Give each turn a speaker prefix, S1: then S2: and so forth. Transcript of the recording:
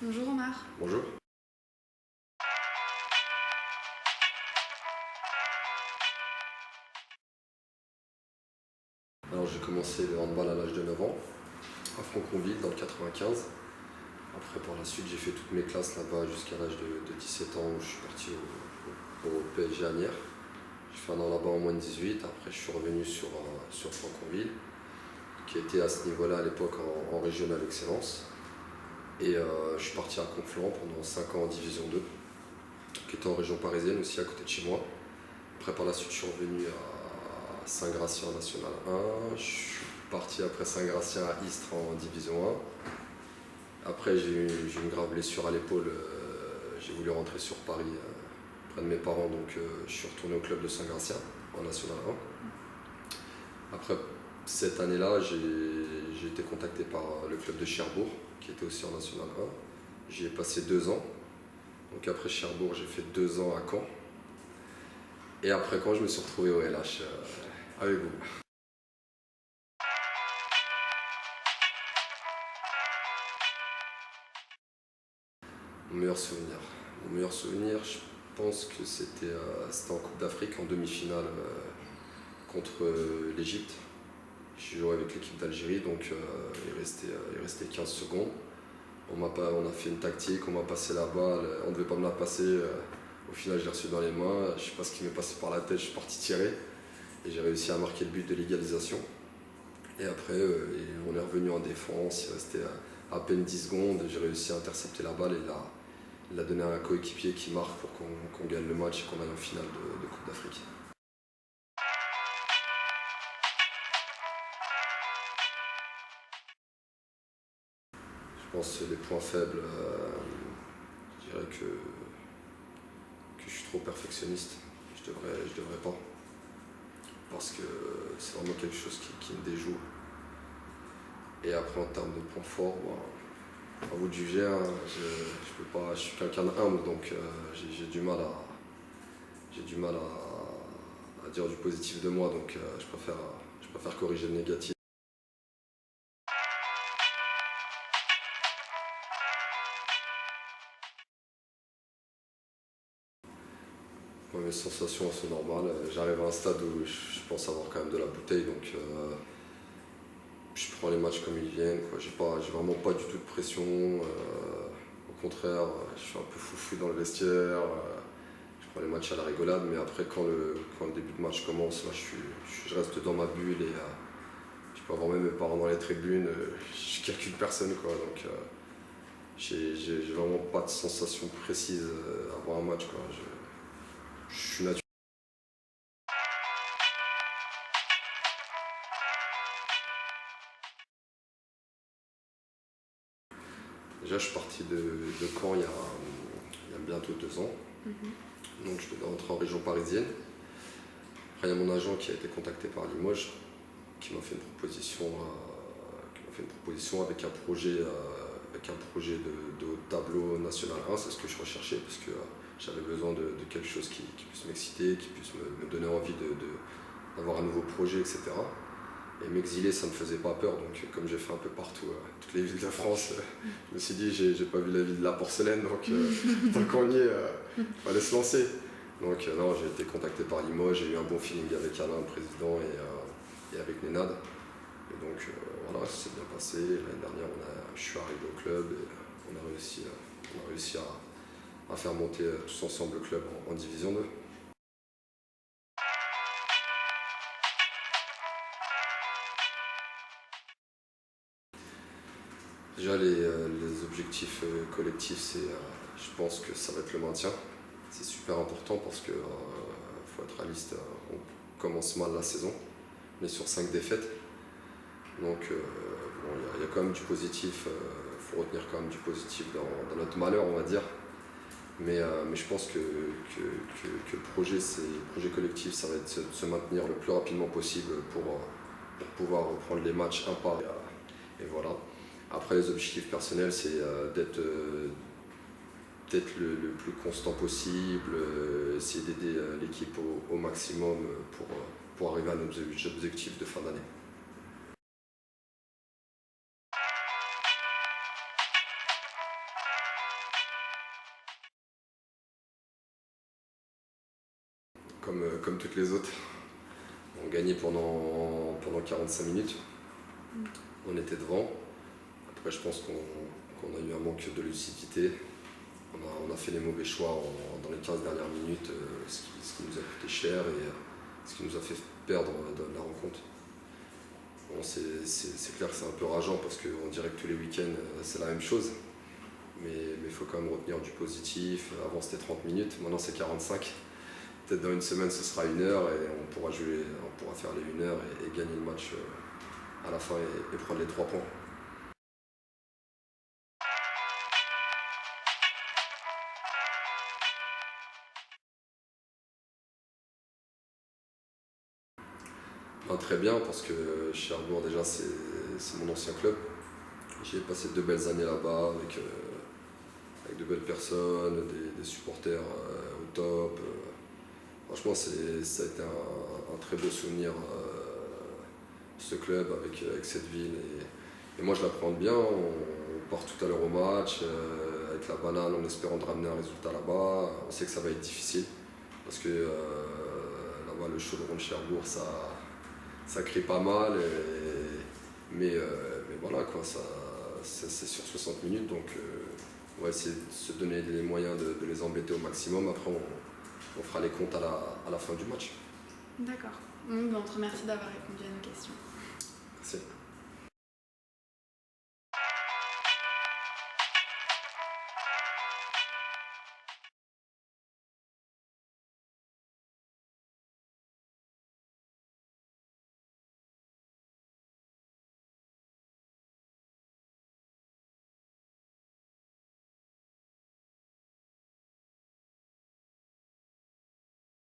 S1: Bonjour Omar.
S2: Bonjour. Alors j'ai commencé le handball à l'âge de 9 ans, à Franconville dans le 95. Après par la suite j'ai fait toutes mes classes là-bas jusqu'à l'âge de 17 ans où je suis parti au PSG à Nières. J'ai fait un an là-bas en moins de 18, après je suis revenu sur Franconville, qui était à ce niveau-là à l'époque en régional excellence. Et je suis parti à Conflans pendant 5 ans en division 2, qui était en région parisienne aussi à côté de chez moi. Après par la suite je suis revenu à Saint-Gratien en National 1, je suis parti après Saint-Gratien à Istres en division 1. Après j'ai eu une grave blessure à l'épaule, j'ai voulu rentrer sur Paris près de mes parents, donc je suis retourné au club de Saint-Gratien en National 1. Après cette année-là, j'ai été contacté par le club de Cherbourg, qui était aussi en National 1. J'y ai passé 2 ans. Donc après Cherbourg, j'ai fait 2 ans à Caen. Et après Caen, je me suis retrouvé au LH avec vous. Mon meilleur souvenir. Mon meilleur souvenir, je pense que c'était en Coupe d'Afrique, en demi-finale contre l'Égypte. J'ai joué avec l'équipe d'Algérie, donc il restait 15 secondes. On a fait une tactique, on m'a passé la balle, on ne devait pas me la passer. Au final, je l'ai reçue dans les mains. Je ne sais pas ce qui m'est passé par la tête, je suis parti tirer. Et j'ai réussi à marquer le but de l'égalisation. Et après, on est revenu en défense, il restait à peine 10 secondes. J'ai réussi à intercepter la balle et il a donné à un coéquipier qui marque pour qu'on gagne le match et qu'on aille en finale de Coupe d'Afrique. Je pense que les points faibles, je dirais que je suis trop perfectionniste. Je devrais pas. Parce que c'est vraiment quelque chose qui me déjoue. Et après, en termes de points forts, à vous de juger, hein, je peux pas, je suis quelqu'un d'humble, donc j'ai du mal à dire du positif de moi, donc je préfère corriger le négatif. Moi, mes sensations sont normales. J'arrive à un stade où je pense avoir quand même de la bouteille, donc je prends les matchs comme ils viennent. J'ai vraiment pas du tout de pression. Au contraire, je suis un peu foufou dans le vestiaire. Je prends les matchs à la rigolade, mais après, quand le début de match commence, là, je reste dans ma bulle et je peux avoir même mes parents dans les tribunes. Je calcule personne, quoi. Donc, j'ai vraiment pas de sensation précise avant un match, quoi. Je suis naturel. Déjà, je suis parti de Caen il y a bientôt 2 ans. Donc, je devais rentrer en région parisienne. Après, il y a mon agent qui a été contacté par Limoges, qui m'a fait une proposition, avec un projet, de haut tableau national 1. C'est ce que je recherchais, parce que j'avais besoin de quelque chose qui puisse m'exciter, qui puisse me donner envie d'avoir un nouveau projet, etc. Et m'exiler, ça ne me faisait pas peur, donc comme j'ai fait un peu partout, toutes les villes de France, je me suis dit, j'ai pas vu la ville de la porcelaine, donc tant qu'on y est, il fallait se lancer. Donc non, j'ai été contacté par Limoges, j'ai eu un bon feeling avec Alain, le président, et avec Nenad. Et donc voilà, ça s'est bien passé. L'année dernière, je suis arrivé au club et on a réussi à faire monter tous ensemble le club en division 2. Déjà, les objectifs collectifs, je pense que ça va être le maintien. C'est super important parce que faut être réaliste, on commence mal la saison, on est sur 5 défaites. Donc bon, il y a quand même du positif, faut retenir quand même du positif dans notre malheur, on va dire. Mais je pense que le projet collectif, ça va être de se maintenir le plus rapidement possible pour pouvoir reprendre les matchs un par un. Et voilà. Après, les objectifs personnels, c'est d'être le plus constant possible, essayer d'aider l'équipe au maximum pour arriver à nos objectifs de fin d'année. comme toutes les autres. On gagnait pendant 45 minutes. On était devant. Après, je pense qu'on a eu un manque de lucidité. On a fait les mauvais choix dans les 15 dernières minutes, ce qui nous a coûté cher et ce qui nous a fait perdre la rencontre. Bon, c'est clair que c'est un peu rageant parce qu'on dirait que tous les week-ends c'est la même chose. Mais il faut quand même retenir du positif. Avant c'était 30 minutes, maintenant c'est 45. Peut-être dans une semaine ce sera 1 heure et on pourra faire les 1 heure et gagner le match à la fin et prendre les 3 points. Ben, très bien parce que Cherbourg déjà c'est mon ancien club. J'ai passé 2 belles années là-bas avec de belles personnes, des supporters au top. Franchement, ça a été un très beau souvenir, ce club avec cette ville. Et moi, je l'appréhende bien. On part tout à l'heure au match, avec la banane, en espérant de ramener un résultat là-bas. On sait que ça va être difficile, parce que là-bas, le chaudron de Cherbourg, ça crie pas mal. Mais voilà, quoi, c'est sur 60 minutes. Donc, on va essayer de se donner les moyens de les embêter au maximum. Après, on fera les comptes à la fin du match.
S1: D'accord. On te remercie d'avoir répondu à nos questions.
S2: Merci.